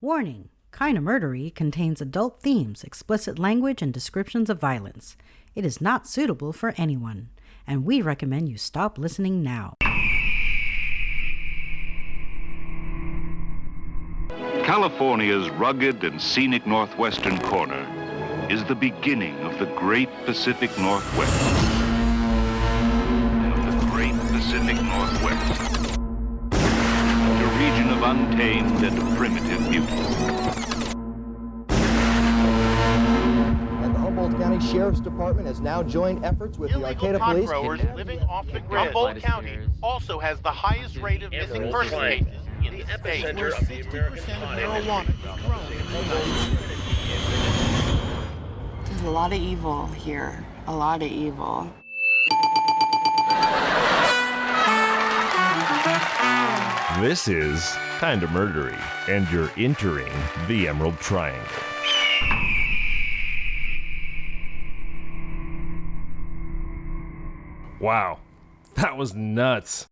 Warning! Kinda Murdery contains adult themes, explicit language, and descriptions of violence. It is not suitable for anyone, and we recommend you stop listening now. California's rugged and scenic northwestern corner is the beginning of the great Pacific Northwest. A region of untamed and primitive beauty. And the Humboldt County Sheriff's Department has now joined efforts with the Arcata Police. Growers living off the grid. Humboldt County also has the highest rate of missing person cases in the state. Where 60% of marijuana is grown. There's a lot of evil here. A lot of evil. This is Kinda Murdery, and you're entering the Emerald Triangle. Wow, that was nuts.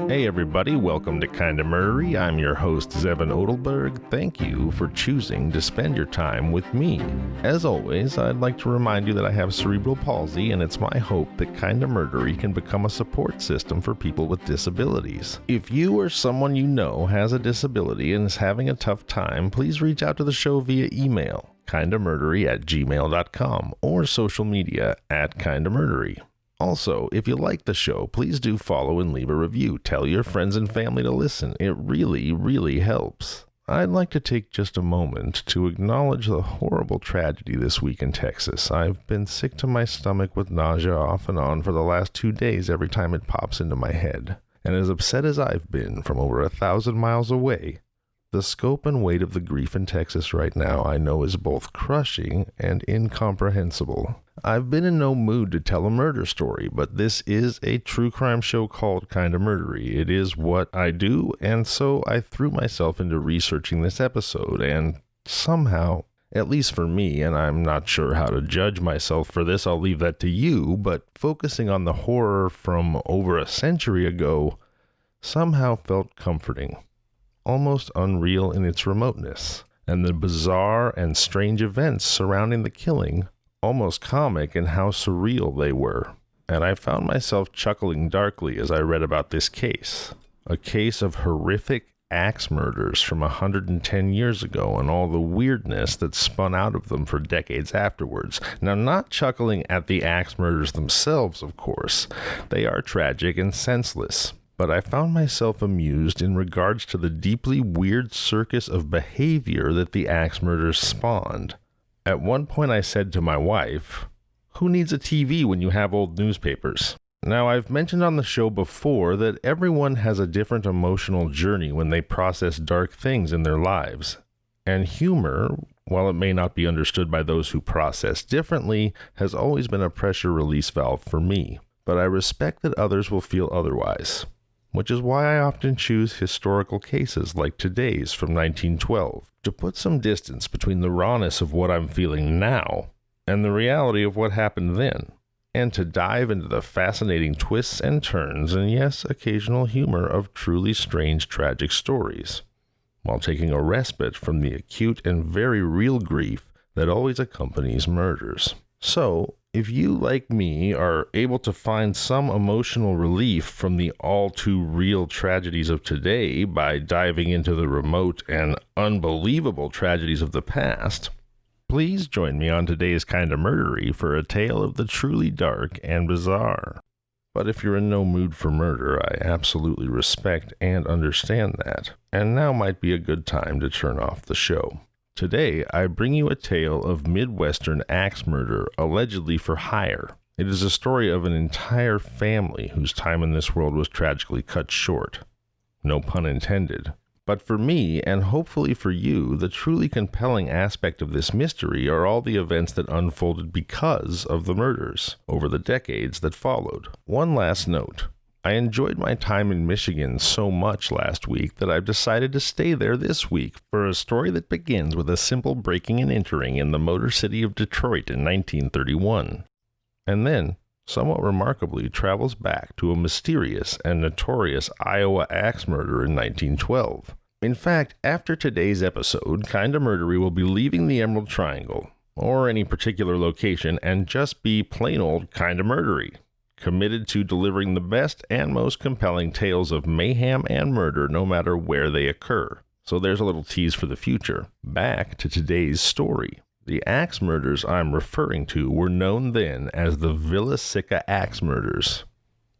Hey everybody, welcome to Kinda Murdery. I'm your host, Zevin Odelberg. Thank you for choosing to spend your time with me. As always, I'd like to remind you that I have cerebral palsy, and it's my hope that Kinda Murdery can become a support system for people with disabilities. If you or someone you know has a disability and is having a tough time, please reach out to the show via email, kindamurdery@gmail.com, or social media @kindamurdery. Also, if you like the show, please do follow and leave a review. Tell your friends and family to listen. It really, really helps. I'd like to take just a moment to acknowledge the horrible tragedy this week in Texas. I've been sick to my stomach with nausea off and on for the last 2 days every time it pops into my head. And as upset as I've been from over 1,000 miles away, the scope and weight of the grief in Texas right now I know is both crushing and incomprehensible. I've been in no mood to tell a murder story, but this is a true crime show called Kinda Murdery. It is what I do, and so I threw myself into researching this episode, and somehow, at least for me, and I'm not sure how to judge myself for this, I'll leave that to you, but focusing on the horror from over a century ago somehow felt comforting. Almost unreal in its remoteness, and the bizarre and strange events surrounding the killing almost comic in how surreal they were. And I found myself chuckling darkly as I read about this case, a case of horrific axe murders from 110 years ago and all the weirdness that spun out of them for decades afterwards. Now, not chuckling at the axe murders themselves, of course. They are tragic and senseless. But I found myself amused in regards to the deeply weird circus of behavior that the axe murders spawned. At one point I said to my wife, "Who needs a TV when you have old newspapers?" Now, I've mentioned on the show before that everyone has a different emotional journey when they process dark things in their lives. And humor, while it may not be understood by those who process differently, has always been a pressure release valve for me. But I respect that others will feel otherwise, which is why I often choose historical cases like today's from 1912 to put some distance between the rawness of what I'm feeling now and the reality of what happened then, and to dive into the fascinating twists and turns and, yes, occasional humor of truly strange, tragic stories, while taking a respite from the acute and very real grief that always accompanies murders. So, if you, like me, are able to find some emotional relief from the all-too-real tragedies of today by diving into the remote and unbelievable tragedies of the past, please join me on today's Kinda Murdery for a tale of the truly dark and bizarre. But if you're in no mood for murder, I absolutely respect and understand that, and now might be a good time to turn off the show. Today, I bring you a tale of Midwestern axe murder, allegedly for hire. It is a story of an entire family whose time in this world was tragically cut short. No pun intended. But for me, and hopefully for you, the truly compelling aspect of this mystery are all the events that unfolded because of the murders over the decades that followed. One last note. I enjoyed my time in Michigan so much last week that I've decided to stay there this week for a story that begins with a simple breaking and entering in the Motor City of Detroit in 1931, and then somewhat remarkably travels back to a mysterious and notorious Iowa axe murder in 1912. In fact, after today's episode, Kinda Murdery will be leaving the Emerald Triangle, or any particular location, and just be plain old Kinda Murdery, committed to delivering the best and most compelling tales of mayhem and murder no matter where they occur. So there's a little tease for the future. Back to today's story. The axe murders I'm referring to were known then as the Villisca axe murders,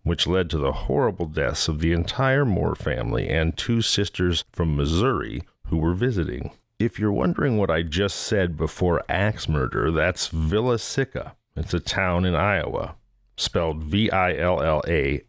which led to the horrible deaths of the entire Moore family and 2 sisters from Missouri who were visiting. If you're wondering what I just said before axe murder, that's Villisca. It's a town in Iowa, spelled Villasica.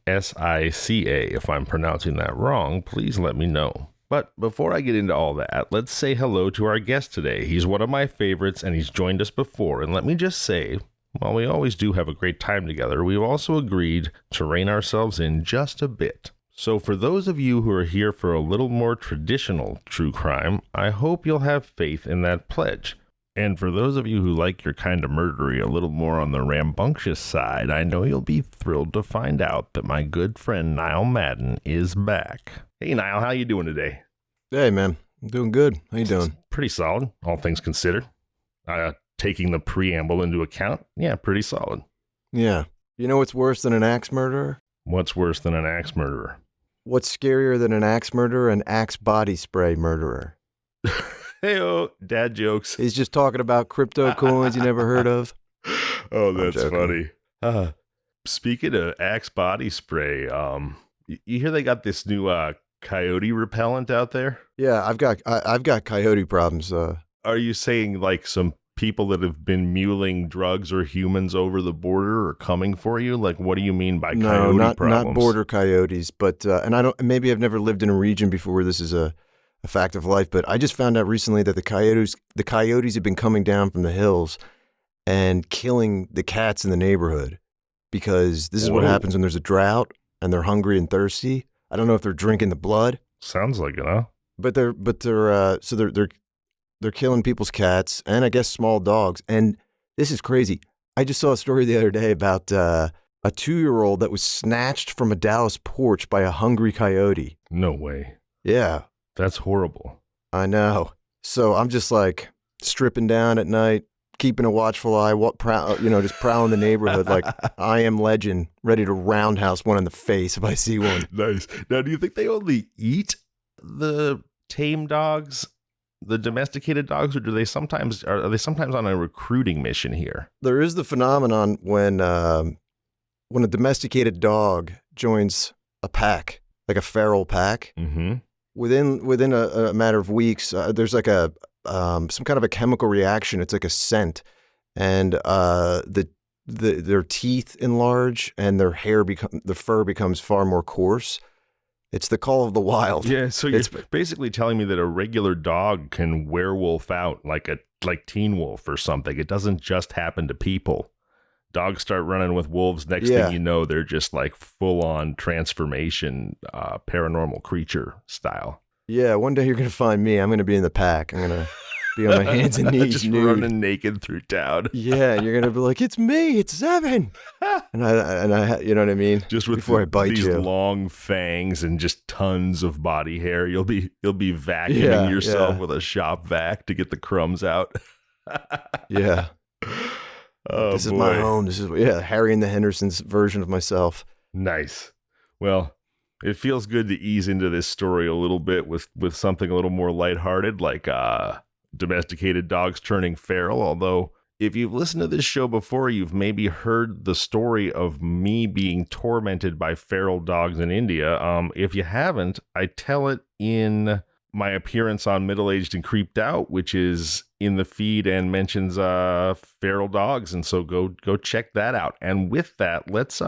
If I'm pronouncing that wrong, please let me know. But before I get into all that, let's say hello to our guest today. He's one of my favorites, and he's joined us before. And let me just say, while we always do have a great time together, we've also agreed to rein ourselves in just a bit. So for those of you who are here for a little more traditional true crime, I hope you'll have faith in that pledge. And for those of you who like your Kinda Murdery a little more on the rambunctious side, I know you'll be thrilled to find out that my good friend Niall Madden is back. Hey Niall, how you doing today? Hey man, I'm doing good. How you doing? Pretty solid, all things considered. Taking the preamble into account, yeah, pretty solid. Yeah. You know what's worse than an axe murderer? What's worse than an axe murderer? What's scarier than an axe murderer? An axe body spray murderer. Hey-oh, dad jokes. He's just talking about crypto coins you never heard of. Oh, that's funny. Speaking of axe body spray, you hear they got this new coyote repellent out there? Yeah, I've got coyote problems. Are you saying like some people that have been muling drugs or humans over the border are coming for you? Like, what do you mean by coyote problems? Not border coyotes, but and maybe I've never lived in a region before where this is a fact of life, but I just found out recently that the coyotes have been coming down from the hills and killing the cats in the neighborhood, because this is what happens when there's a drought and they're hungry and thirsty. I don't know if they're drinking the blood. Sounds like it, huh? But they're killing people's cats and I guess small dogs. And this is crazy. I just saw a story the other day about a 2-year-old that was snatched from a Dallas porch by a hungry coyote. No way. Yeah. That's horrible. I know. So I'm just like stripping down at night, keeping a watchful eye, just prowling the neighborhood like I am Legend, ready to roundhouse one in the face if I see one. Nice. Now, do you think they only eat the tame dogs, the domesticated dogs, or are they sometimes on a recruiting mission here? There is the phenomenon when a domesticated dog joins a pack, like a feral pack. Mm-hmm. Within a matter of weeks, there's like some kind of a chemical reaction. It's like a scent, and their teeth enlarge and their the fur becomes far more coarse. It's the call of the wild. Yeah, so you're basically telling me that a regular dog can werewolf out like Teen Wolf or something. It doesn't just happen to people. Dogs start running with wolves. Next thing you know, they're just like full-on transformation, paranormal creature style. Yeah, one day you're going to find me. I'm going to be in the pack. I'm going to be on my hands and knees, just running naked through town. Yeah, and you're going to be like, it's me, it's Seven. and I, you know what I mean? Just with before I bite these you. long fangs and just tons of body hair, you'll be vacuuming yourself with a shop vac to get the crumbs out. Yeah. Oh, this is my home. This is Harry and the Hendersons version of myself. Nice. Well, it feels good to ease into this story a little bit with something a little more lighthearted, like domesticated dogs turning feral. Although, if you've listened to this show before, you've maybe heard the story of me being tormented by feral dogs in India. If you haven't, I tell it in my appearance on Middle-Aged and Creeped Out, which is in the feed and mentions feral dogs, and so go check that out. And with that, let's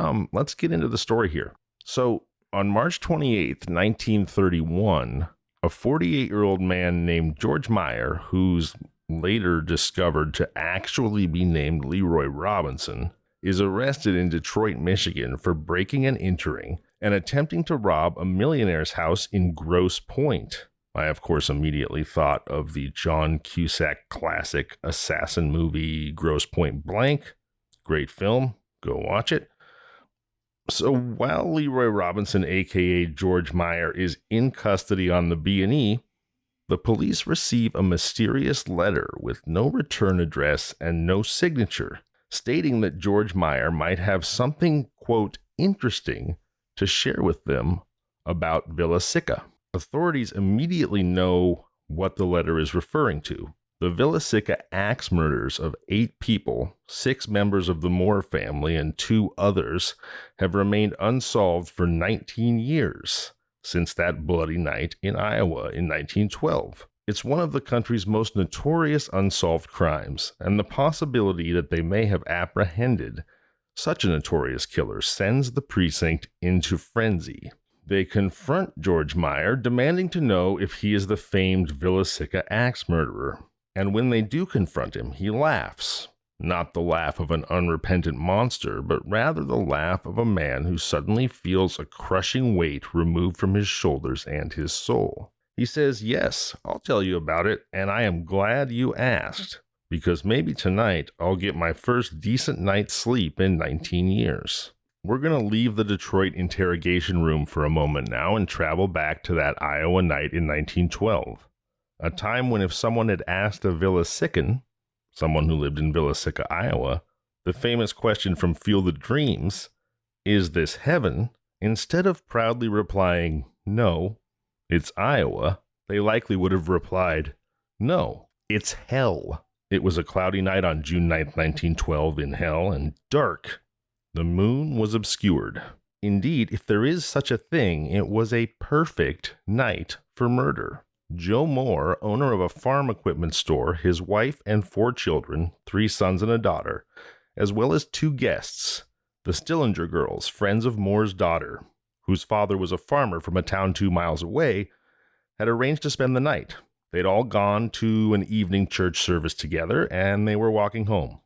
get into the story here. So on March 28th, 1931, a 48-year-old man named George Meyer, who's later discovered to actually be named Leroy Robinson, is arrested in Detroit, Michigan for breaking and entering and attempting to rob a millionaire's house in Grosse Pointe. I, of course, immediately thought of the John Cusack classic assassin movie Grosse Pointe Blank. Great film. Go watch it. So while Leroy Robinson, a.k.a. George Meyer, is in custody on the B&E, the police receive a mysterious letter with no return address and no signature, stating that George Meyer might have something, quote, interesting to share with them about Villisca. Authorities immediately know what the letter is referring to. The Villisca axe murders of 8 people, 6 members of the Moore family and 2 others, have remained unsolved for 19 years since that bloody night in Iowa in 1912. It's one of the country's most notorious unsolved crimes, and the possibility that they may have apprehended such a notorious killer sends the precinct into frenzy. They confront George Meyer, demanding to know if he is the famed Villisca axe murderer. And when they do confront him, he laughs. Not the laugh of an unrepentant monster, but rather the laugh of a man who suddenly feels a crushing weight removed from his shoulders and his soul. He says, "Yes, I'll tell you about it, and I am glad you asked, because maybe tonight I'll get my first decent night's sleep in 19 years. We're going to leave the Detroit interrogation room for a moment now and travel back to that Iowa night in 1912, a time when if someone had asked a Villiscan, someone who lived in Villisca, Iowa, the famous question from Field of Dreams, "Is this heaven?" instead of proudly replying, "No, it's Iowa," they likely would have replied, "No, it's hell." It was a cloudy night on June 9th, 1912 in hell, and dark. The moon was obscured. Indeed, if there is such a thing, it was a perfect night for murder. Joe Moore, owner of a farm equipment store, his wife and 4 children, 3 sons and a daughter, as well as 2 guests, the Stillinger girls, friends of Moore's daughter, whose father was a farmer from a town 2 miles away, had arranged to spend the night. They'd all gone to an evening church service together, and they were walking home.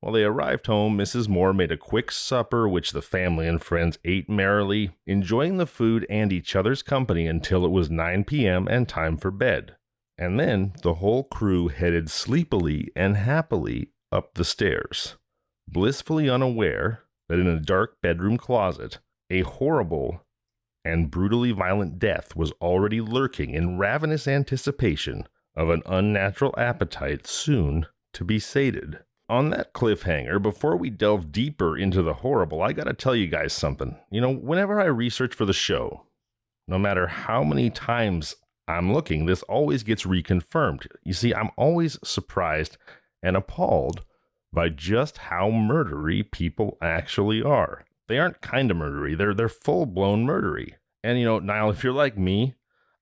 While they arrived home, Mrs. Moore made a quick supper, which the family and friends ate merrily, enjoying the food and each other's company until it was 9 p.m. and time for bed. And then the whole crew headed sleepily and happily up the stairs, blissfully unaware that in a dark bedroom closet, a horrible and brutally violent death was already lurking in ravenous anticipation of an unnatural appetite soon to be sated. On that cliffhanger, before we delve deeper into the horrible, I gotta tell you guys something. You know, whenever I research for the show, no matter how many times I'm looking, this always gets reconfirmed. You see, I'm always surprised and appalled by just how murdery people actually are. They aren't kind of murdery, they're full-blown murdery. And you know, Niall, if you're like me,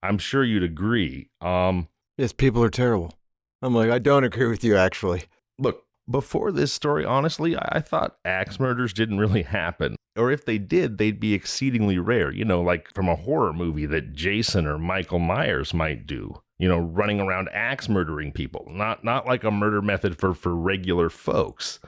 I'm sure you'd agree. Yes, people are terrible. I'm like, I don't agree with you, actually. Look, before this story, honestly, I thought axe murders didn't really happen. Or if they did, they'd be exceedingly rare. You know, like from a horror movie that Jason or Michael Myers might do. You know, running around axe murdering people. Not like a murder method for regular folks.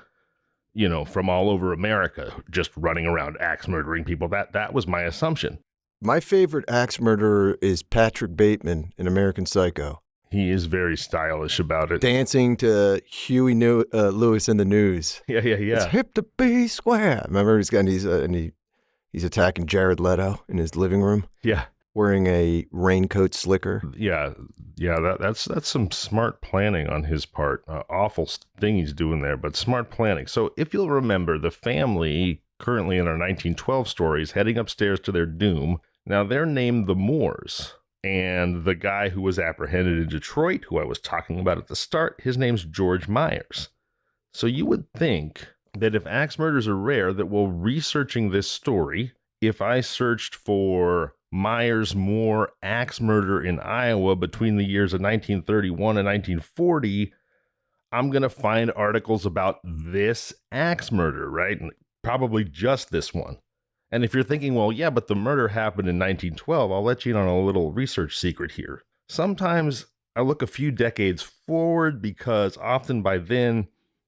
You know, from all over America, just running around axe murdering people. That was my assumption. My favorite axe murderer is Patrick Bateman in American Psycho. He is very stylish about it. Dancing to Huey Lewis in the News. Yeah. It's hip to be square. Remember, he's attacking Jared Leto in his living room. Yeah. Wearing a raincoat slicker. Yeah. That's some smart planning on his part. Awful thing he's doing there, but smart planning. So if you'll remember, the family currently in our 1912 stories heading upstairs to their doom. Now they're named the Moores. And the guy who was apprehended in Detroit, who I was talking about at the start, his name's George Myers. So you would think that if axe murders are rare, that while researching this story, if I searched for Myers Moore axe murder in Iowa between the years of 1931 and 1940, I'm going to find articles about this axe murder, right? And probably just this one. And if you're thinking, well, yeah, but the murder happened in 1912, I'll let you in on a little research secret here. Sometimes I look a few decades forward because often by then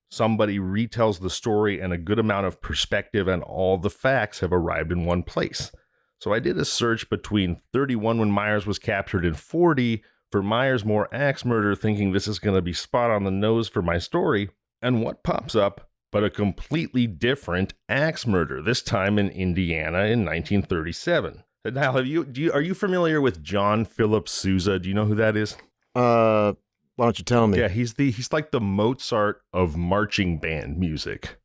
somebody retells the story and a good amount of perspective and all the facts have arrived in one place. So I did a search between 31 when Myers was captured and 40 for Myers Moore axe murder, thinking this is going to be spot on the nose for my story. And what pops up but a completely different axe murder, this time in Indiana in 1937. Niall, are you familiar with John Philip Sousa? Do you know who that is? Why don't you tell me? Yeah, he's like the Mozart of marching band music.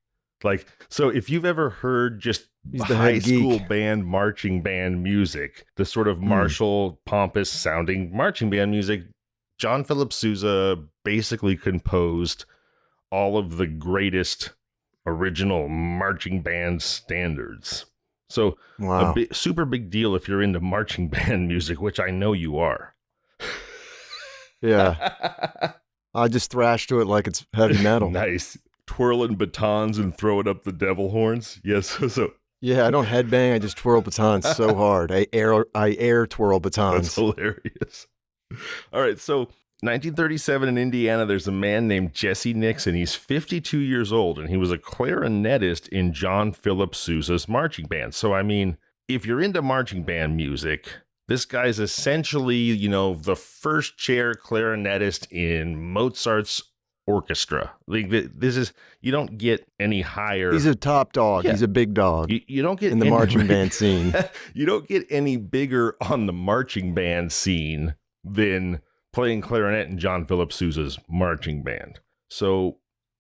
Like, so if you've ever heard just high school band marching band music, the sort of martial, pompous sounding marching band music, John Philip Sousa basically composed all of the greatest original marching band standards. So wow. Super big deal if you're into marching band music, which I know you are. Yeah. I just thrash to it like it's heavy metal. Nice. Twirling batons and throwing up the devil horns. Yes. So yeah, I don't headbang. I just twirl batons so hard. I air twirl batons. That's hilarious. All right. So 1937 in Indiana, there's a man named Jesse Nixon. He's 52 years old, and he was a clarinetist in John Philip Sousa's marching band. So, I mean, if you're into marching band music, this guy's essentially, the first chair clarinetist in Mozart's orchestra. Like, this is, you don't get any higher. He's a top dog. Yeah. He's a big dog. You don't get in the marching band scene. You don't get any bigger on the marching band scene than playing clarinet in John Philip Sousa's marching band. So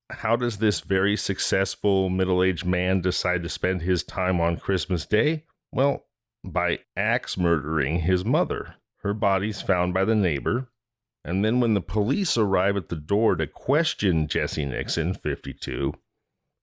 how does this very successful middle-aged man decide to spend his time on Christmas Day? Well, by axe murdering his mother. Her body's found by the neighbor. And then when the police arrive at the door to question Jesse Nixon, 52,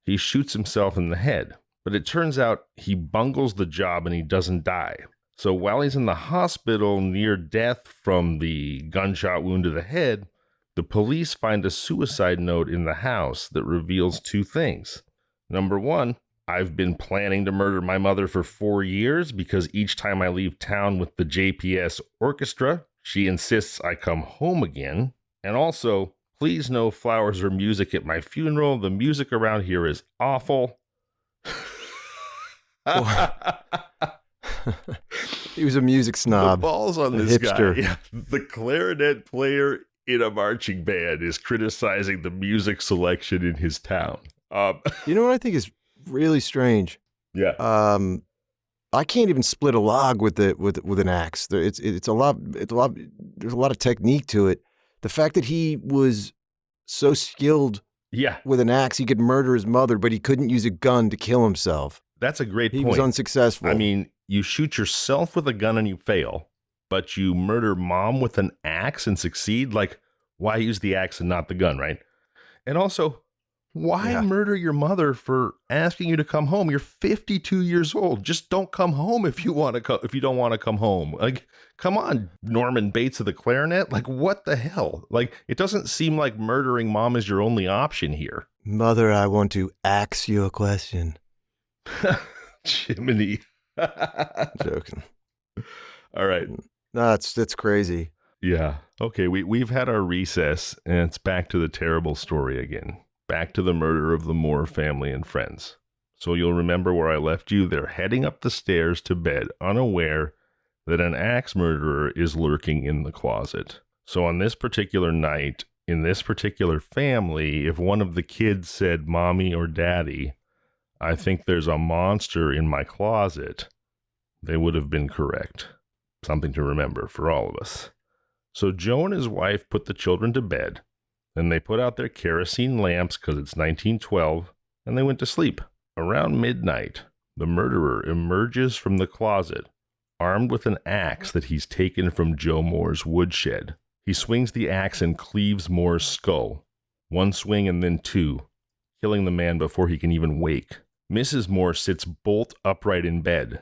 he shoots himself in the head. But it turns out he bungles the job and he doesn't die. So while he's in the hospital near death from the gunshot wound to the head, the police find a suicide note in the house that reveals two things. Number one, I've been planning to murder my mother for 4 years because each time I leave town with the JPS orchestra, she insists I come home again. And also, please no flowers or music at my funeral. The music around here is awful. He was a music snob. The balls on this hipster guy. Yeah, the clarinet player in a marching band is criticizing the music selection in his town. You know what I think is really strange? Yeah. I can't even split a log with an axe. It's a lot. There's a lot of technique to it. The fact that he was so skilled, with an axe, he could murder his mother, but he couldn't use a gun to kill himself. That's a great point. He was unsuccessful. I mean, you shoot yourself with a gun and you fail, but you murder mom with an axe and succeed? Like, why use the axe and not the gun, right? And also, why murder your mother for asking you to come home? You're 52 years old. Just don't come home if you don't want to come home. Like, come on, Norman Bates of the clarinet. Like, what the hell? Like, it doesn't seem like murdering mom is your only option here. Mother, I want to ask you a question. Jiminy. Joking. All right. No, that's crazy. Yeah. Okay, we've had our recess, and it's back to the terrible story again. Back to the murder of the Moore family and friends. So you'll remember where I left you. They're heading up the stairs to bed, unaware that an axe murderer is lurking in the closet. So on this particular night, in this particular family, if one of the kids said mommy or daddy, I think there's a monster in my closet, they would have been correct. Something to remember for all of us. So Joe and his wife put the children to bed. Then they put out their kerosene lamps because it's 1912, and they went to sleep. Around midnight, the murderer emerges from the closet, armed with an axe that he's taken from Joe Moore's woodshed. He swings the axe and cleaves Moore's skull. One swing and then two, killing the man before he can even wake. Mrs. Moore sits bolt upright in bed.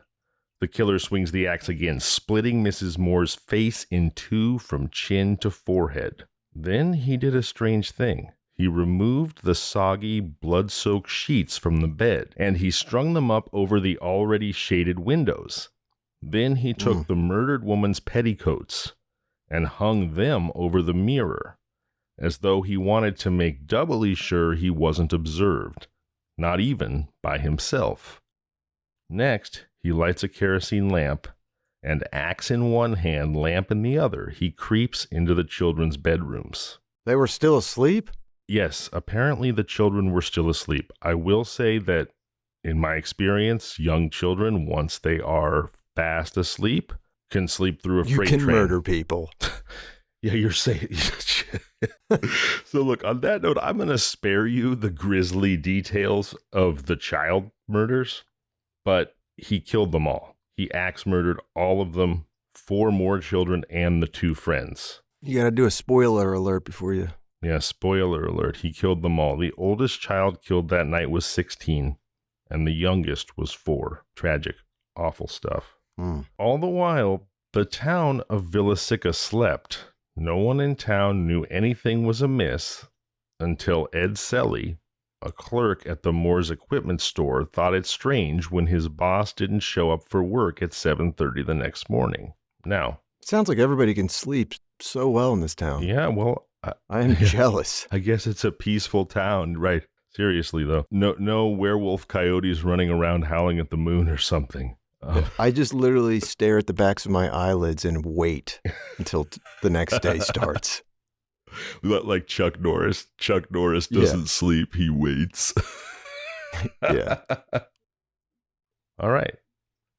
The killer swings the axe again, splitting Mrs. Moore's face in two from chin to forehead. Then he did a strange thing. He removed the soggy, blood-soaked sheets from the bed, and he strung them up over the already shaded windows. Then he took the murdered woman's petticoats and hung them over the mirror, as though he wanted to make doubly sure he wasn't observed, not even by himself. Next, he lights a kerosene lamp, and axe in one hand, lamp in the other, he creeps into the children's bedrooms. They were still asleep? Yes, apparently the children were still asleep. I will say that in my experience, young children, once they are fast asleep, can sleep through a freight train. You can murder people. Yeah, you're saying. So look, on that note, I'm going to spare you the grisly details of the child murders, but he killed them all. He axe murdered all of them, 4 more children and the 2 friends. You got to do a spoiler alert before you. Yeah, spoiler alert. He killed them all. The oldest child killed that night was 16, and the youngest was 4. Tragic, awful stuff. All the while, the town of Villisca slept. No one in town knew anything was amiss until Ed Selly, a clerk at the Moore's equipment store, thought it strange when his boss didn't show up for work at 7:30 the next morning. Now, it sounds like everybody can sleep so well in this town. Yeah, well, I am jealous. I guess it's a peaceful town, right? Seriously, though. No werewolf coyotes running around howling at the moon or something. I just literally stare at the backs of my eyelids and wait until the next day starts. Like Chuck Norris. Chuck Norris doesn't sleep, he waits. Yeah. All right.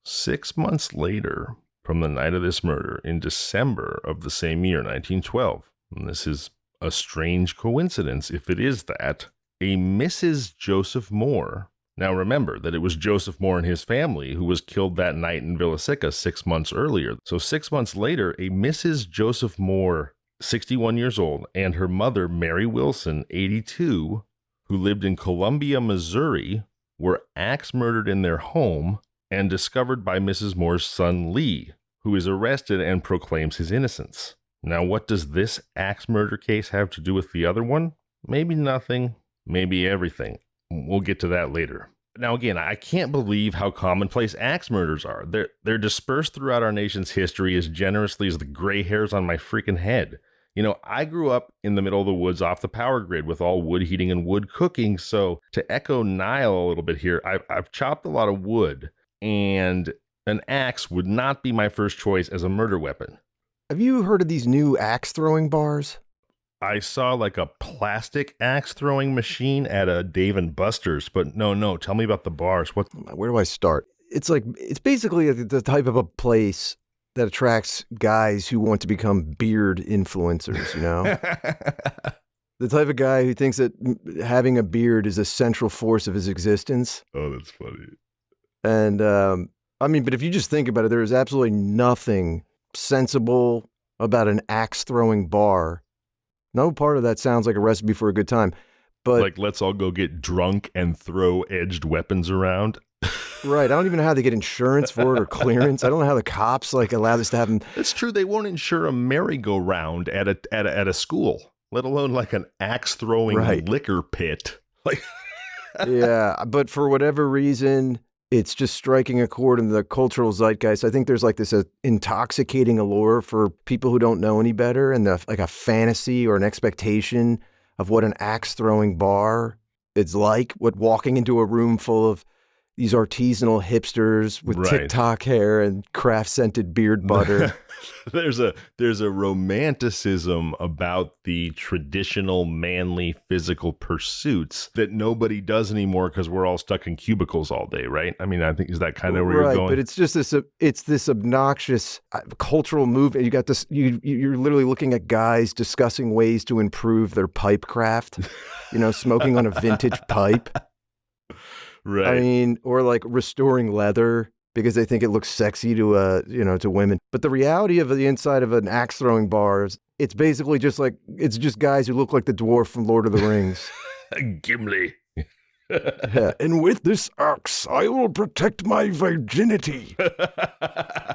6 months later, from the night of this murder, in December of the same year, 1912, and this is a strange coincidence if it is that, a Mrs. Joseph Moore. Now remember that it was Joseph Moore and his family who was killed that night in Villisca 6 months earlier. So 6 months later, a Mrs. Joseph Moore, 61 years old, and her mother, Mary Wilson, 82, who lived in Columbia, Missouri, were axe murdered in their home and discovered by Mrs. Moore's son, Lee, who is arrested and proclaims his innocence. Now, what does this axe murder case have to do with the other one? Maybe nothing, maybe everything. We'll get to that later. Now, again, I can't believe how commonplace axe murders are. They're dispersed throughout our nation's history as generously as the gray hairs on my freaking head. You know, I grew up in the middle of the woods off the power grid with all wood heating and wood cooking. So to echo Niall a little bit here, I've chopped a lot of wood, and an axe would not be my first choice as a murder weapon. Have you heard of these new axe throwing bars? I saw like a plastic axe throwing machine at a Dave & Buster's, but no, tell me about the bars. Where do I start? It's basically the type of a place that attracts guys who want to become beard influencers, you know? The type of guy who thinks that having a beard is a central force of his existence. Oh, that's funny. And, but if you just think about it, there is absolutely nothing sensible about an axe throwing bar. No part of that sounds like a recipe for a good time. But like, let's all go get drunk and throw edged weapons around. Right. I don't even know how they get insurance for it or clearance. I don't know how the cops allow this to happen. It's true. They won't insure a merry-go-round at a school, let alone like an axe throwing liquor pit. Like, yeah. But for whatever reason, it's just striking a chord in the cultural zeitgeist. I think there's like this intoxicating allure for people who don't know any better, and like a fantasy or an expectation of what an axe throwing bar is like. What walking into a room full of these artisanal hipsters with TikTok hair and craft-scented beard butter. There's a romanticism about the traditional manly physical pursuits that nobody does anymore because we're all stuck in cubicles all day, right? I mean, I think, is that kind of where you're going? But it's just this obnoxious cultural movement. You got this. You're literally looking at guys discussing ways to improve their pipe craft. You know, smoking on a vintage pipe. Right. I mean, or like restoring leather because they think it looks sexy to to women. But the reality of the inside of an axe throwing bar is it's basically just guys who look like the dwarf from Lord of the Rings. Gimli. Yeah. And with this axe, I will protect my virginity.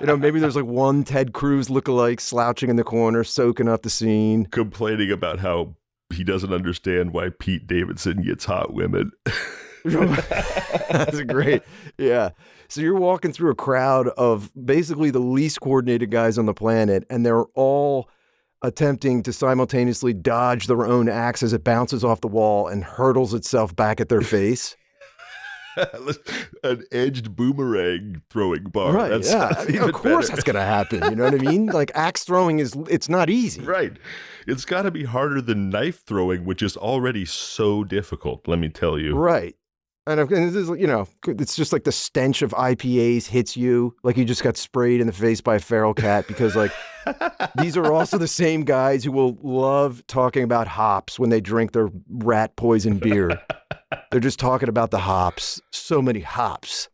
Maybe there's like one Ted Cruz lookalike slouching in the corner, soaking up the scene, complaining about how he doesn't understand why Pete Davidson gets hot women. That's great. Yeah. So you're walking through a crowd of basically the least coordinated guys on the planet, and they're all attempting to simultaneously dodge their own axe as it bounces off the wall and hurtles itself back at their face. An edged boomerang throwing bar. Right. That Yeah. sounds even Of course better. that's going to happen. You know what I mean? Like axe throwing it's not easy. Right. It's got to be harder than knife throwing, which is already so difficult, let me tell you. Right. And this is, it's just like the stench of IPAs hits you like you just got sprayed in the face by a feral cat because like these are also the same guys who will love talking about hops when they drink their rat poison beer. They're just talking about the hops. So many hops.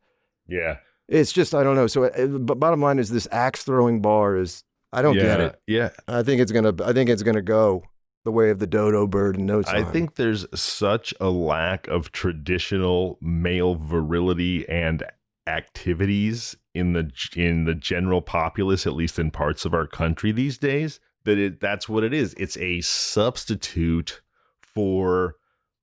Yeah. It's just, I don't know. So but bottom line is this axe throwing bar is, I don't get it. Yeah. I think it's going to go the way of the dodo bird in no time. I think there's such a lack of traditional male virility and activities in the general populace, at least in parts of our country these days, that's what it is. It's a substitute for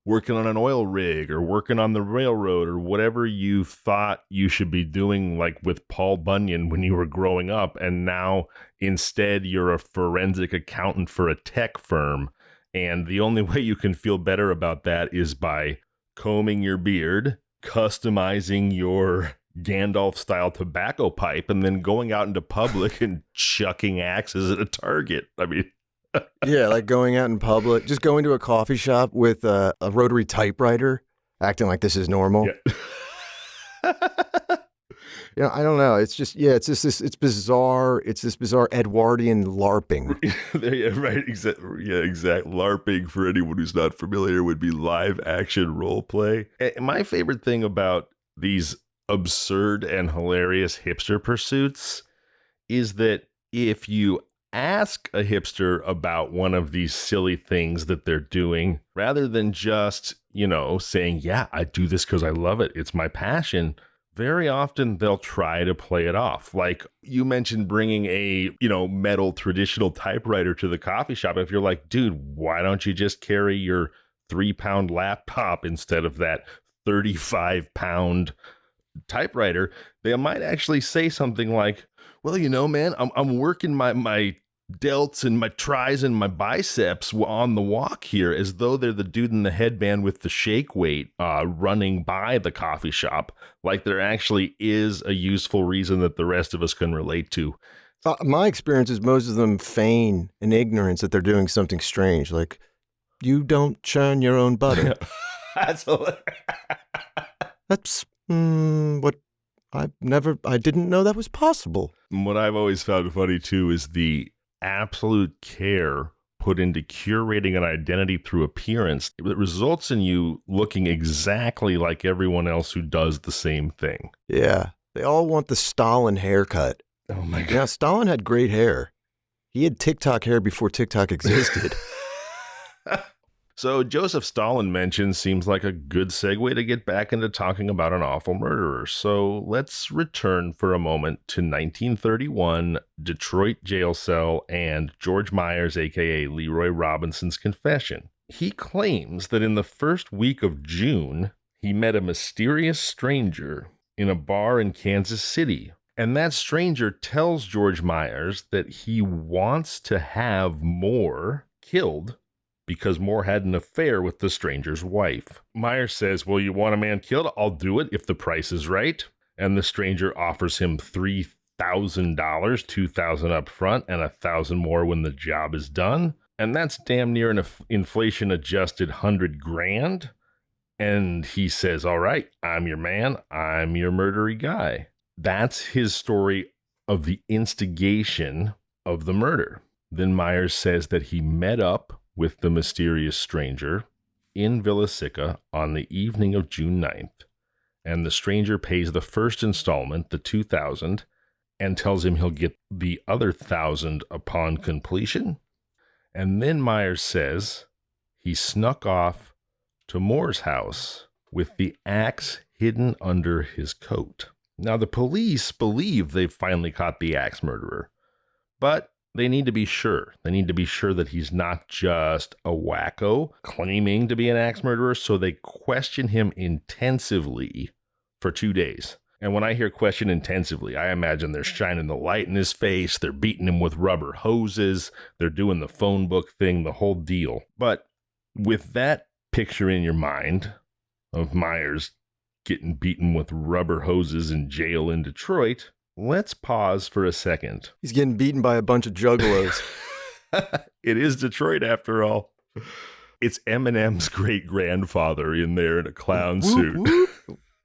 working on an oil rig or working on the railroad or whatever you thought you should be doing, like with Paul Bunyan when you were growing up. And now instead you're a forensic accountant for a tech firm. And the only way you can feel better about that is by combing your beard, customizing your Gandalf-style tobacco pipe, and then going out into public and chucking axes at a target. I mean... Yeah, like going out in public, just going to a coffee shop with a rotary typewriter, acting like this is normal. Yeah. I don't know. It's just, it's bizarre. It's this bizarre Edwardian LARPing. Yeah, right. Exactly. LARPing, for anyone who's not familiar, would be live action role play. And my favorite thing about these absurd and hilarious hipster pursuits is that if you ask a hipster about one of these silly things that they're doing, rather than just, saying, yeah, I do this because I love it, it's my passion, very often they'll try to play it off. Like you mentioned bringing a, metal traditional typewriter to the coffee shop. If you're like, dude, why don't you just carry your 3-pound laptop instead of that 35-pound typewriter? They might actually say something like, well, man, I'm working my delts and my tris and my biceps on the walk here, as though they're the dude in the headband with the shake weight running by the coffee shop, like there actually is a useful reason that the rest of us can relate to. My experience is most of them feign in ignorance that they're doing something strange, like you don't churn your own butter. That's hilarious. That's what I didn't know that was possible. What I've always found funny too is the absolute care put into curating an identity through appearance. It results in you looking exactly like everyone else who does the same thing. Yeah. They all want the Stalin haircut. Oh my God. Yeah, Stalin had great hair. He had TikTok hair before TikTok existed. So Joseph Stalin mentioned seems like a good segue to get back into talking about an awful murderer. So let's return for a moment to 1931, Detroit jail cell, and George Myers, a.k.a. Leroy Robinson's confession. He claims that in the first week of June, he met a mysterious stranger in a bar in Kansas City. And that stranger tells George Myers that he wants to have Moore killed because Moore had an affair with the stranger's wife. Myers says, well, you want a man killed? I'll do it if the price is right. And the stranger offers him $3,000, $2,000 up front, and $1,000 more when the job is done. And that's damn near an inflation-adjusted $100,000. And he says, all right, I'm your man. I'm your murdery guy. That's his story of the instigation of the murder. Then Myers says that he met up with the mysterious stranger in Villisca on the evening of June 9th, and the stranger pays the first installment, the $2,000, and tells him he'll get the other $1,000 upon completion. And then Myers says he snuck off to Moore's house with the axe hidden under his coat. Now, the police believe they've finally caught the axe murderer, but they need to be sure. They need to be sure that he's not just a wacko claiming to be an axe murderer, so they question him intensively for 2 days. And when I hear question intensively, I imagine they're shining the light in his face, they're beating him with rubber hoses, they're doing the phone book thing, the whole deal. But with that picture in your mind of Myers getting beaten with rubber hoses in jail in Detroit, let's pause for a second. He's getting beaten by a bunch of juggalos. It is Detroit after all. It's Eminem's great-grandfather in there in a clown suit. Whoop.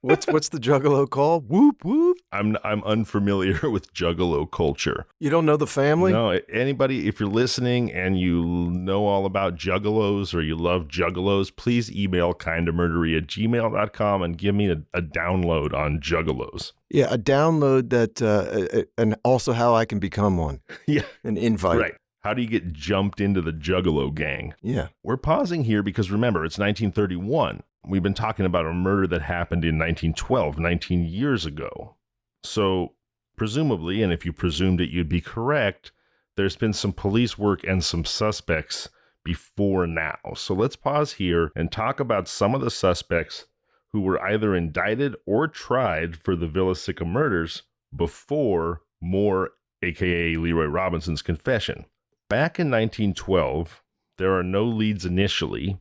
What's the juggalo called? Whoop, whoop. I'm unfamiliar with juggalo culture. You don't know the family? No, anybody, if you're listening and you know all about juggalos or you love juggalos, please email kindofmurdery@gmail.com and give me a download on juggalos. Yeah, a download that, and also how I can become one. Yeah. An invite. Right. How do you get jumped into the juggalo gang? Yeah. We're pausing here because remember, it's 1931. We've been talking about a murder that happened in 1912, 19 years ago. So presumably, and if you presumed it, you'd be correct, there's been some police work and some suspects before now. So let's pause here and talk about some of the suspects who were either indicted or tried for the Villisca murders before Moore, aka Leroy Robinson's confession. Back in 1912, there are no leads initially,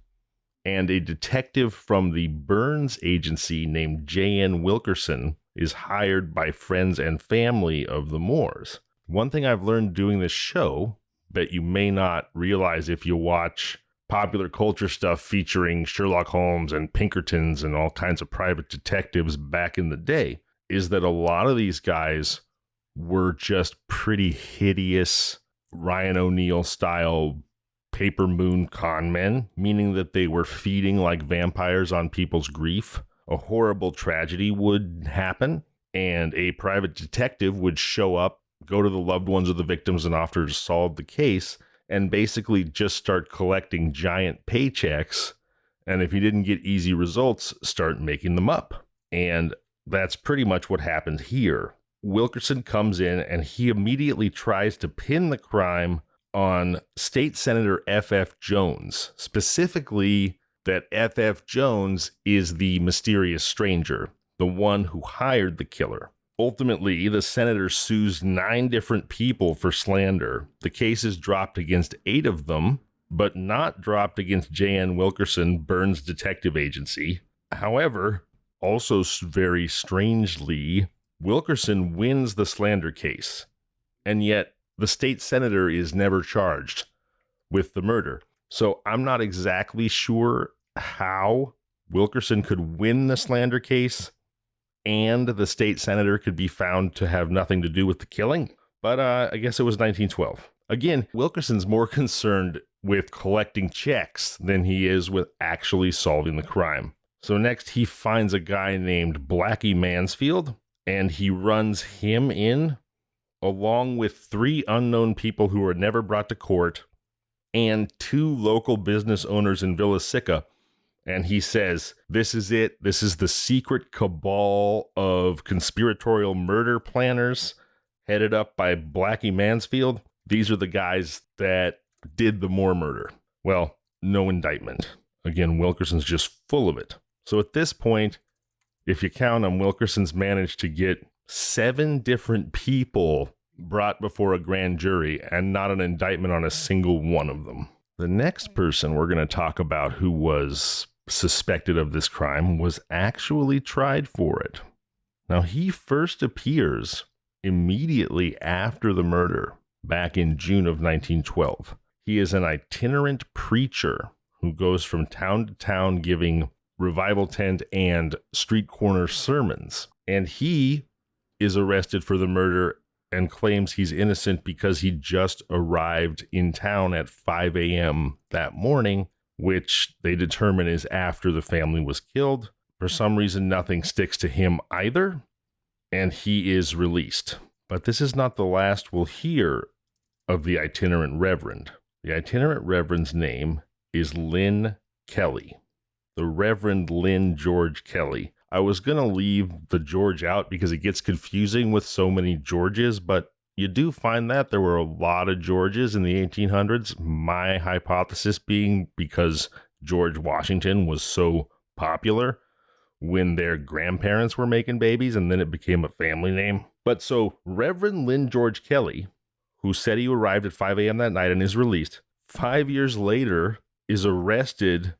and a detective from the Burns agency named J.N. Wilkerson is hired by friends and family of the Moores. One thing I've learned doing this show that you may not realize if you watch popular culture stuff featuring Sherlock Holmes and Pinkertons and all kinds of private detectives back in the day is that a lot of these guys were just pretty hideous Ryan O'Neal style paper moon con men, meaning that they were feeding like vampires on people's grief. A horrible tragedy would happen, and a private detective would show up, go to the loved ones of the victims and offer to solve the case, and basically just start collecting giant paychecks. And if he didn't get easy results, start making them up. And that's pretty much what happened here. Wilkerson comes in and he immediately tries to pin the crime on State Senator F.F. Jones, specifically that F.F. Jones is the mysterious stranger, the one who hired the killer. Ultimately, the senator sues 9 different people for slander. The case is dropped against 8 of them, but not dropped against J.N. Wilkerson, Burns Detective Agency. However, also very strangely, Wilkerson wins the slander case, and yet the state senator is never charged with the murder. So I'm not exactly sure how Wilkerson could win the slander case and the state senator could be found to have nothing to do with the killing, but I guess it was 1912. Again, Wilkerson's more concerned with collecting checks than he is with actually solving the crime. So next he finds a guy named Blackie Mansfield, and he runs him in along with 3 unknown people who were never brought to court and 2 local business owners in Villisca. And he says, this is it. This is the secret cabal of conspiratorial murder planners headed up by Blackie Mansfield. These are the guys that did the Moore murder. Well, no indictment. Again, Wilkerson's just full of it. So at this point, if you count them, Wilkerson's managed to get 7 different people brought before a grand jury and not an indictment on a single one of them. The next person we're going to talk about who was suspected of this crime was actually tried for it. Now, he first appears immediately after the murder back in June of 1912. He is an itinerant preacher who goes from town to town giving revival tent and street corner sermons. And he is arrested for the murder and claims he's innocent because he just arrived in town at 5 a.m. that morning, which they determine is after the family was killed. For some reason, nothing sticks to him either, and he is released. But this is not the last we'll hear of the itinerant reverend. The itinerant reverend's name is Lynn Kelly. The Reverend Lynn George Kelly. I was going to leave the George out because it gets confusing with so many Georges, but you do find that there were a lot of Georges in the 1800s. My hypothesis being because George Washington was so popular when their grandparents were making babies, and then it became a family name. But so Reverend Lynn George Kelly, who said he arrived at 5 a.m. that night and is released, 5 years later is arrested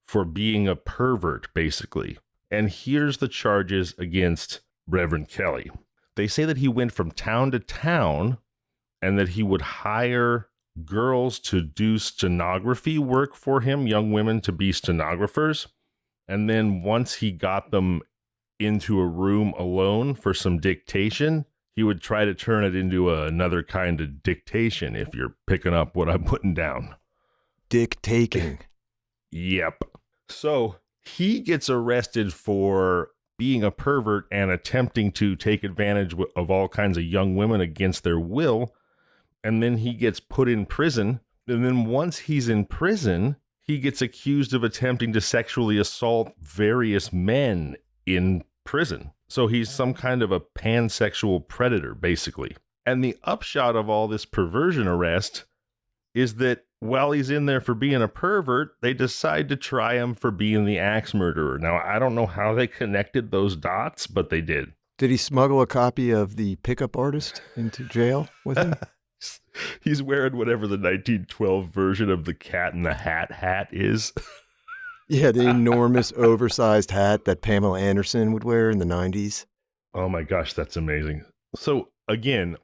for being a pervert, basically. And here's the charges against Reverend Kelly. They say that he went from town to town and that he would hire girls to do stenography work for him, young women to be stenographers. And then once he got them into a room alone for some dictation, he would try to turn it into another kind of dictation, if you're picking up what I'm putting down. Dick-taking. Yep. So he gets arrested for being a pervert and attempting to take advantage of all kinds of young women against their will. And then he gets put in prison. And then once he's in prison, he gets accused of attempting to sexually assault various men in prison. So he's some kind of a pansexual predator, basically. And the upshot of all this perversion arrest is that while he's in there for being a pervert, they decide to try him for being the axe murderer. Now, I don't know how they connected those dots, but they did. Did he smuggle a copy of The Pickup Artist into jail with him? He's wearing whatever the 1912 version of the Cat in the hat is. Yeah, the enormous oversized hat that Pamela Anderson would wear in the 90s. Oh my gosh, that's amazing. So again,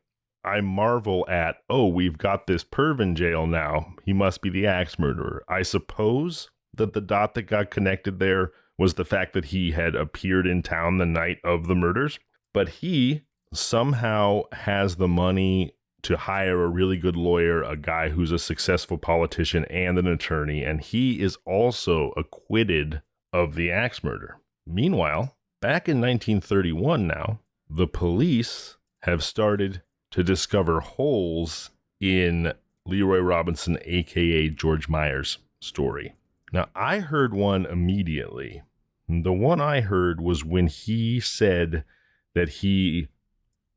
I marvel at, we've got this perv in jail now. He must be the axe murderer. I suppose that the dot that got connected there was the fact that he had appeared in town the night of the murders. But he somehow has the money to hire a really good lawyer, a guy who's a successful politician and an attorney, and he is also acquitted of the axe murder. Meanwhile, back in 1931 now, the police have started to discover holes in Leroy Robinson, a.k.a. George Myers' story. Now, I heard one immediately. The one I heard was when he said that he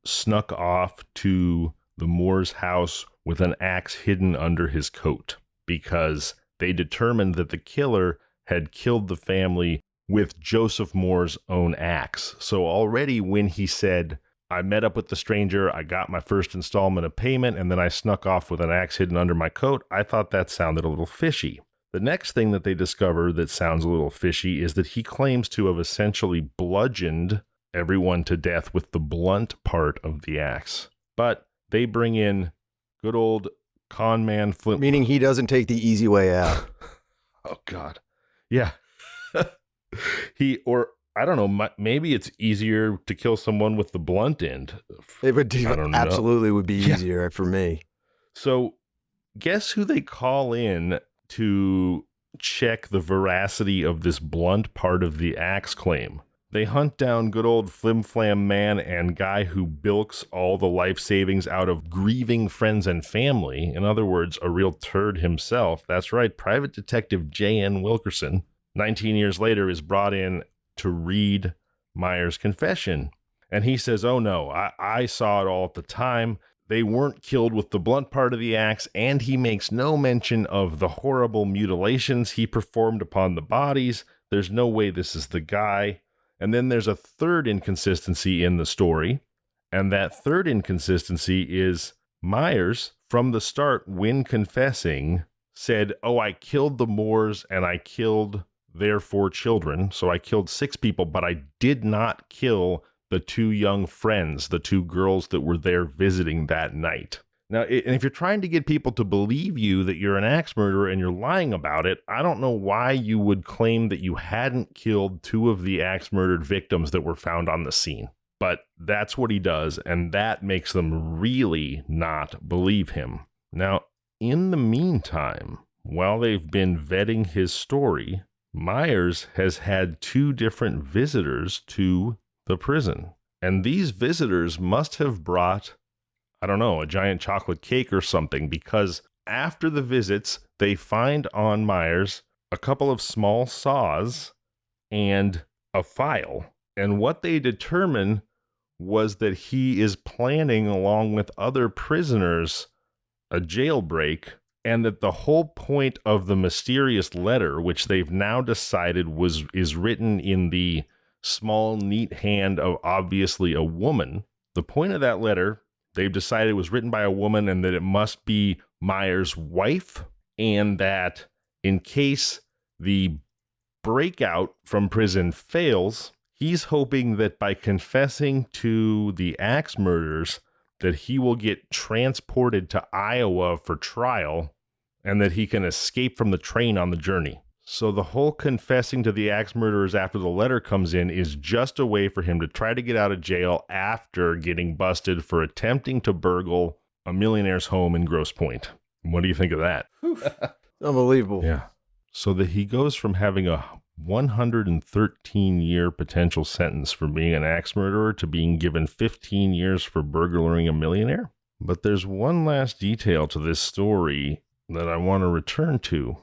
snuck off to the Moore's house with an axe hidden under his coat because they determined that the killer had killed the family with Joseph Moore's own axe. So already when he said, I met up with the stranger, I got my first installment of payment, and then I snuck off with an axe hidden under my coat, I thought that sounded a little fishy. The next thing that they discover that sounds a little fishy is that he claims to have essentially bludgeoned everyone to death with the blunt part of the axe. But they bring in good old con man Flint. Meaning he doesn't take the easy way out. Oh, God. Yeah. I don't know, maybe it's easier to kill someone with the blunt end. It would absolutely would be easier for me. So guess who they call in to check the veracity of this blunt part of the axe claim? They hunt down good old flim-flam man and guy who bilks all the life savings out of grieving friends and family. In other words, a real turd himself. That's right, Private Detective J.N. Wilkerson, 19 years later, is brought in to read Myers' confession. And he says, oh no, I saw it all at the time. They weren't killed with the blunt part of the axe, and he makes no mention of the horrible mutilations he performed upon the bodies. There's no way this is the guy. And then there's a third inconsistency in the story, and that third inconsistency is Myers, from the start, when confessing, said, I killed the Moores and I killed their 4 children, so I killed 6 people, but I did not kill the 2 young friends, the 2 girls that were there visiting that night. Now, and if you're trying to get people to believe you that you're an axe murderer and you're lying about it, I don't know why you would claim that you hadn't killed 2 of the axe murdered victims that were found on the scene. But that's what he does, and that makes them really not believe him. Now, in the meantime, while they've been vetting his story, Myers has had 2 different visitors to the prison. And these visitors must have brought, I don't know, a giant chocolate cake or something, because after the visits, they find on Myers a couple of small saws and a file. And what they determine was that he is planning, along with other prisoners, a jailbreak, and that the whole point of the mysterious letter, which they've now decided is written in the small, neat hand of obviously a woman. The point of that letter, they've decided, was written by a woman, and that it must be Myers' wife, and that in case the breakout from prison fails, he's hoping that by confessing to the axe murders, that he will get transported to Iowa for trial and that he can escape from the train on the journey. So the whole confessing to the axe murderers after the letter comes in is just a way for him to try to get out of jail after getting busted for attempting to burgle a millionaire's home in Grosse Pointe. What do you think of that? Unbelievable. Yeah. So that he goes from having a 113-year potential sentence for being an axe murderer to being given 15 years for burglaring a millionaire. But there's one last detail to this story that I want to return to.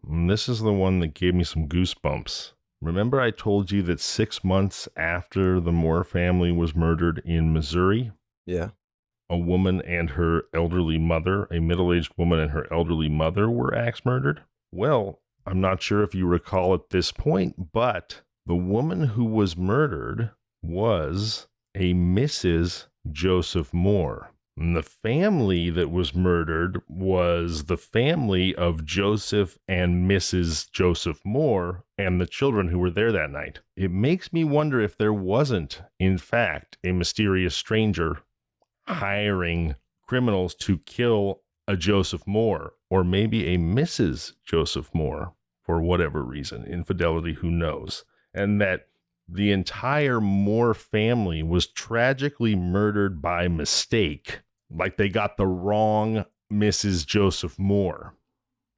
And this is the one that gave me some goosebumps. Remember I told you that 6 months after the Moore family was murdered in Missouri? Yeah. A woman and her elderly mother, a middle-aged woman and her elderly mother were axe murdered? Well, I'm not sure if you recall at this point, but the woman who was murdered was a Mrs. Joseph Moore. And the family that was murdered was the family of Joseph and Mrs. Joseph Moore and the children who were there that night. It makes me wonder if there wasn't, in fact, a mysterious stranger hiring criminals to kill a Joseph Moore, or maybe a Mrs. Joseph Moore, for whatever reason, infidelity, who knows, and that the entire Moore family was tragically murdered by mistake, like they got the wrong Mrs. Joseph Moore.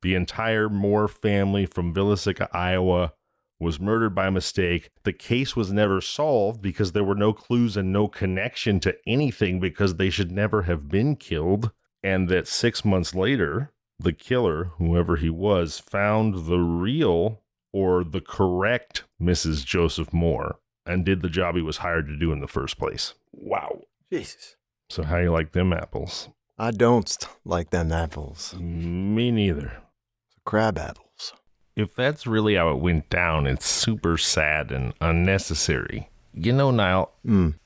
The entire Moore family from Villisca, Iowa, was murdered by mistake. The case was never solved because there were no clues and no connection to anything because they should never have been killed. And that 6 months later, the killer, whoever he was, found the real or the correct Mrs. Joseph Moore and did the job he was hired to do in the first place. Wow. Jesus. So how you like them apples? I don't like them apples. Me neither. Crab apples. If that's really how it went down, it's super sad and unnecessary. You know, Niall,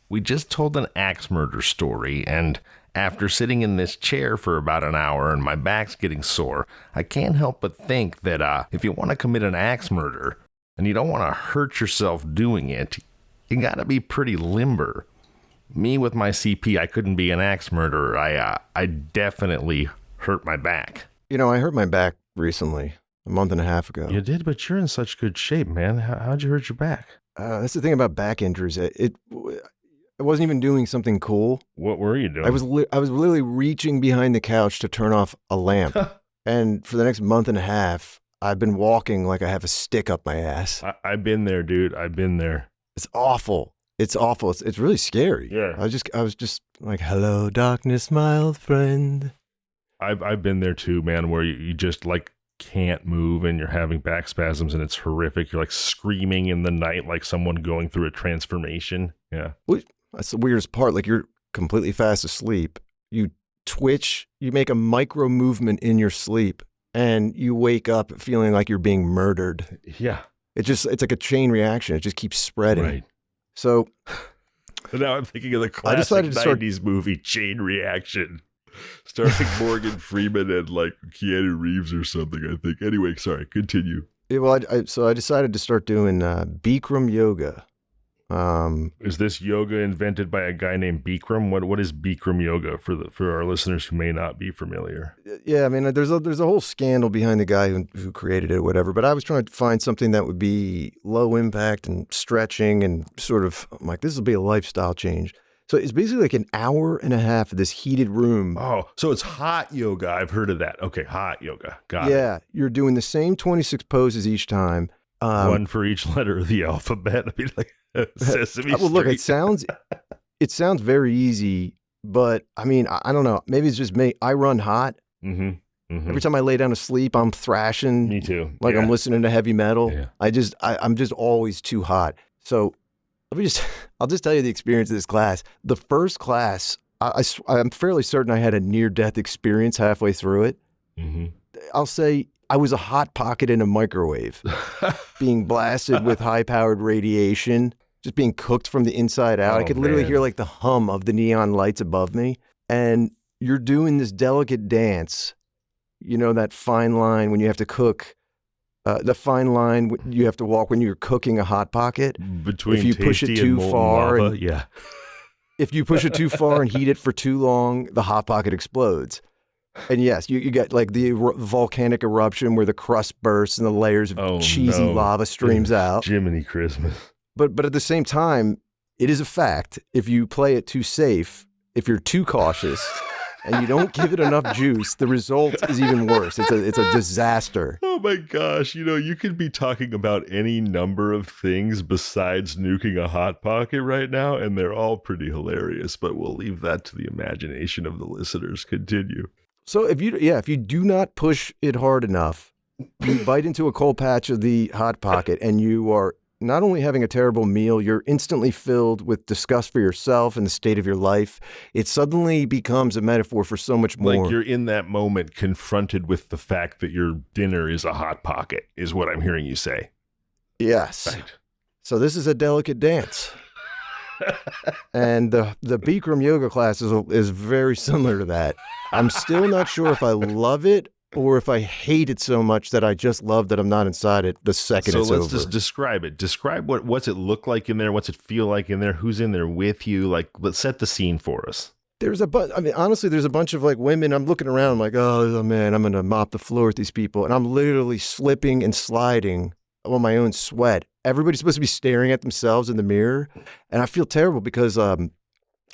we just told an axe murder story, and after sitting in this chair for about an hour and my back's getting sore, I can't help but think that if you want to commit an axe murder and you don't want to hurt yourself doing it, you got to be pretty limber. Me with my CP, I couldn't be an axe murderer. I definitely hurt my back. You know, I hurt my back recently, a month and a half ago. You did, but you're in such good shape, man. How'd you hurt your back? That's the thing about back injuries. I wasn't even doing something cool. What were you doing? I was literally reaching behind the couch to turn off a lamp. And for the next month and a half, I've been walking like I have a stick up my ass. I've been there, dude. I've been there. It's awful. It's awful. It's really scary. Yeah. I was just like, hello, darkness, my old friend. I've been there too, man, where you just like can't move and you're having back spasms and it's horrific. You're like screaming in the night like someone going through a transformation. Yeah. Well, that's the weirdest part. Like you're completely fast asleep. You twitch, you make a micro movement in your sleep, and you wake up feeling like you're being murdered. Yeah. It's like a chain reaction. It just keeps spreading. Right. So now I'm thinking of the classic 90s movie Chain Reaction, starring Morgan Freeman and like Keanu Reeves or something, I think. Anyway, sorry, continue. Yeah, well, so I decided to start doing Bikram yoga. Is this yoga invented by a guy named Bikram? What is Bikram yoga for our listeners who may not be familiar? Yeah, I mean, there's a whole scandal behind the guy who created it or whatever, but I was trying to find something that would be low impact and stretching and sort of, I'm like, this will be a lifestyle change. So it's basically like an hour and a half of this heated room. Oh, so it's hot yoga. I've heard of that. Okay, hot yoga. Got it. Yeah, you're doing the same 26 poses each time. One for each letter of the alphabet. I mean, like Sesame Street. Well, look, it sounds very easy, but I mean, I don't know. Maybe it's just me. I run hot. Mm-hmm. Mm-hmm. Every time I lay down to sleep, I'm thrashing. Me too. Like I'm listening to heavy metal. Yeah. I'm just always too hot. So I'll just tell you the experience of this class. The first class, I'm fairly certain I had a near-death experience halfway through it. Mm-hmm. I'll say I was a hot pocket in a microwave, being blasted with high-powered radiation, just being cooked from the inside out. I could literally hear like the hum of the neon lights above me. And you're doing this delicate dance, you know, that fine line when you have to cook the fine line you have to walk when you're cooking a Hot Pocket. Between if you push it tasty too and molten far, lava, yeah. If you push it too far and heat it for too long, the Hot Pocket explodes. And yes, you get like the volcanic eruption where the crust bursts and the layers of cheesy lava streams out. Jiminy Christmas. But at the same time, it is a fact. If you play it too safe, if you're too cautious, and you don't give it enough juice, the result is even worse. It's a disaster. Oh my gosh, you could be talking about any number of things besides nuking a Hot Pocket right now, and they're all pretty hilarious, but we'll leave that to the imagination of the listeners. Continue. So if you do not push it hard enough, you bite into a cold patch of the Hot Pocket, and you are not only having a terrible meal, you're instantly filled with disgust for yourself and the state of your life. It suddenly becomes a metaphor for so much more. Like you're in that moment confronted with the fact that your dinner is a Hot Pocket, is what I'm hearing you say. Yes. Right. So this is a delicate dance. And the Bikram yoga class is very similar to that. I'm still not sure if I love it or if I hate it so much that I just love that I'm not inside it the second it's over. So let's just describe it. Describe what's it look like in there? What's it feel like in there? Who's in there with you? Like, let's set the scene for us. There's honestly, there's a bunch of like women. I'm looking around, I'm like, oh man, I'm going to mop the floor with these people. And I'm literally slipping and sliding on my own sweat. Everybody's supposed to be staring at themselves in the mirror. And I feel terrible because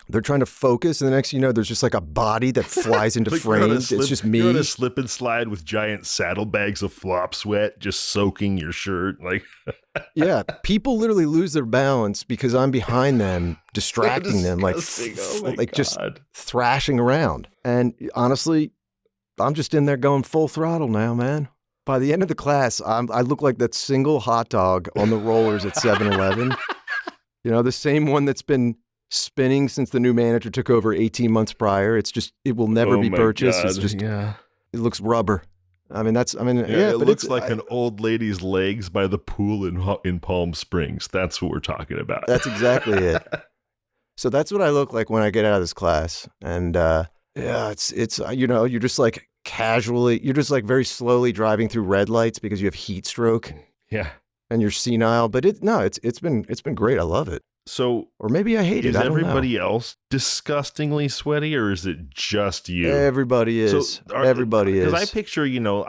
they're trying to focus, and the next thing you know, there's just like a body that flies into like frame. It's just me. You're on a slip and slide with giant saddlebags of flop sweat just soaking your shirt. Like, yeah, people literally lose their balance because I'm behind them, distracting them, like just thrashing around. And honestly, I'm just in there going full throttle now, man. By the end of the class, I look like that single hot dog on the rollers at 7-Eleven. The same one that's been spinning since the new manager took over 18 months prior. It will never be purchased. God. It's just, it looks rubber. It looks like an old lady's legs by the pool in Palm Springs. That's what we're talking about. That's exactly it. So that's what I look like when I get out of this class. And it's you're just like you're just like very slowly driving through red lights because you have heat stroke. Yeah. And you're senile, but it's been great. I love it. So, or maybe I hate it. Is everybody else disgustingly sweaty, or is it just you? Everybody is. Everybody is. Because I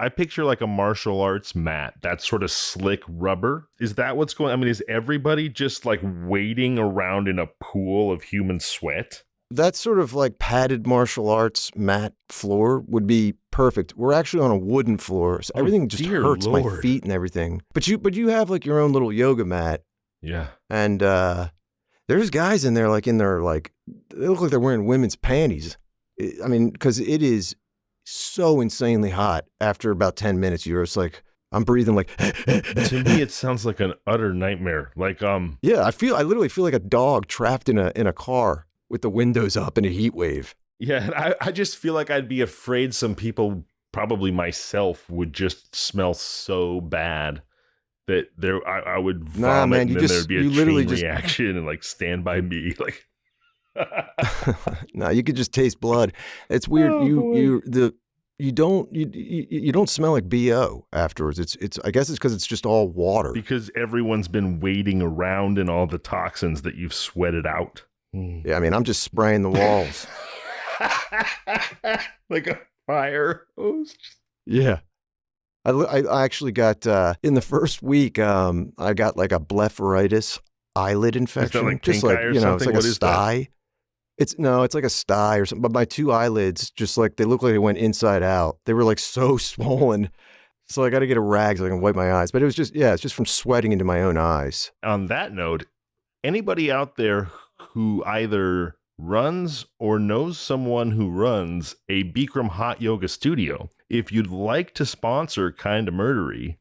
picture like a martial arts mat, that sort of slick rubber. Is that what's going on? I mean, is everybody just like wading around in a pool of human sweat? That sort of like padded martial arts mat floor would be perfect. We're actually on a wooden floor, so everything just hurts my feet and everything. But you have like your own little yoga mat. Yeah. And there's guys in there they look like they're wearing women's panties. I mean, because it is so insanely hot. After about 10 minutes, you're just like, I'm breathing like. To me, it sounds like an utter nightmare. Like Yeah, I literally feel like a dog trapped in a car with the windows up in a heat wave. Yeah, and I just feel like I'd be afraid some people, probably myself, would just smell so bad that I would vomit, and then there'd be a chain reaction and like Stand By Me. Like, no, you could just taste blood. It's weird. You don't smell like BO afterwards. I guess it's because it's just all water. Because everyone's been wading around in all the toxins that you've sweated out. Yeah, I mean, I'm just spraying the walls. Like a fire hose. Yeah. I actually got, in the first week, I got like a blepharitis eyelid infection. Is that like just pink like, eye or it's something? like What a is sty. It's like a sty or something. But my two eyelids, just like, they look like they went inside out. They were like so swollen. So I got to get a rag so I can wipe my eyes. But it was just, it's just from sweating into my own eyes. On that note, anybody out there who either runs or knows someone who runs a Bikram hot yoga studio, if you'd like to sponsor Kinda Murdery,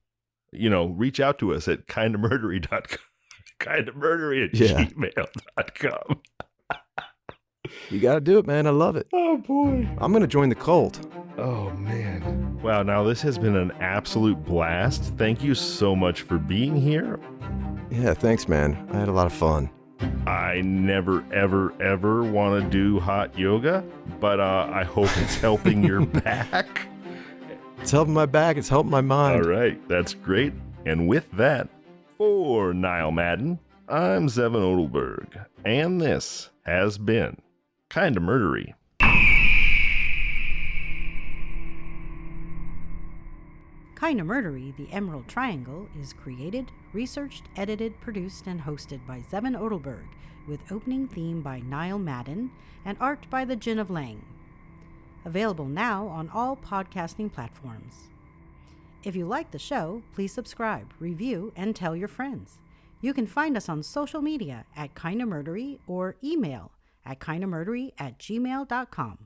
reach out to us at kindamurdery.com, kindamurdery@gmail.com. You got to do it, man. I love it. Oh, boy. I'm going to join the cult. Oh, man. Wow, now this has been an absolute blast. Thank you so much for being here. Yeah, thanks, man. I had a lot of fun. I never, ever, ever want to do hot yoga, but I hope it's helping your back. It's helping my back. It's helping my mind. All right, that's great. And with that, for Niall Madden, I'm Zevin Odelberg, and this has been Kinda Murdery. Kinda Murdery, The Emerald Triangle, is created, researched, edited, produced, and hosted by Zevin Odelberg, with opening theme by Niall Madden and art by the Gin of Lang. Available now on all podcasting platforms. If you like the show, please subscribe, review, and tell your friends. You can find us on social media at Kinda Murdery or email at kindamurdery@gmail.com.